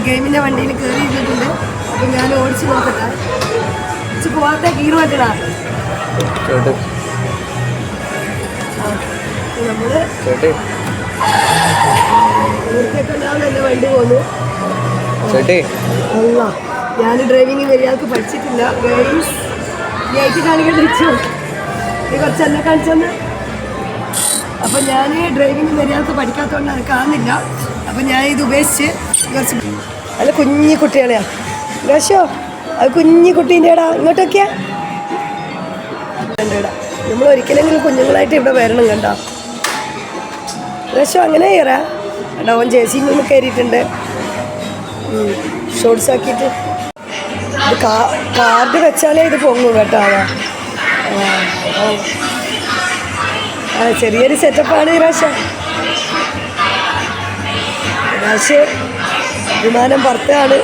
ഗെയിമിൻ്റെ വണ്ടിയിൽ കയറിയിരുന്നിട്ടുണ്ട്. അപ്പം ഞാൻ ഓടിച്ച് നോക്കട്ടെ. പോകാത്ത ഗീർ പറ്റണ നമ്മൾ ഊർക്കൊണ്ടാവുന്ന എൻ്റെ വണ്ടി പോന്നു. അല്ല, ഞാൻ ഡ്രൈവിങ് മര്യാദക്ക് പഠിച്ചിട്ടില്ല. ഈ ആയിട്ട് കാണിക്കേണ്ടി വെച്ചു. നീ കുറച്ച് എന്നെ കാണിച്ചെന്ന്. അപ്പം ഞാൻ ഡ്രൈവിങ് മര്യാദക്ക് പഠിക്കാത്തതുകൊണ്ട് അത് കാണുന്നില്ല. അപ്പം ഞാൻ ഇത് ഉപേക്ഷിച്ച് കുറച്ച് അല്ല കുഞ്ഞി കുട്ടികളെയാണ് രശോ. അത് കുഞ്ഞി കുട്ടീൻ്റെ ഇടാ ഇങ്ങോട്ടൊക്കെയാ ഇടാ. നമ്മൾ ഒരിക്കലെങ്കിലും കുഞ്ഞുങ്ങളായിട്ട് ഇവിടെ വരണം കണ്ടോ രശോ. അങ്ങനെ കയറാ കേട്ടോ. അവൻ ജേഴ്സി നിന്ന് കയറിയിട്ടുണ്ട് ഷോർട്സ് ആക്കിയിട്ട്. ഇത് കാർഡ് വെച്ചാലേ ഇത് പൊങ്ങും കേട്ടോ. ചെറിയൊരു സെറ്റപ്പാണ് രാശ. വിമാനം പുറത്താണ്.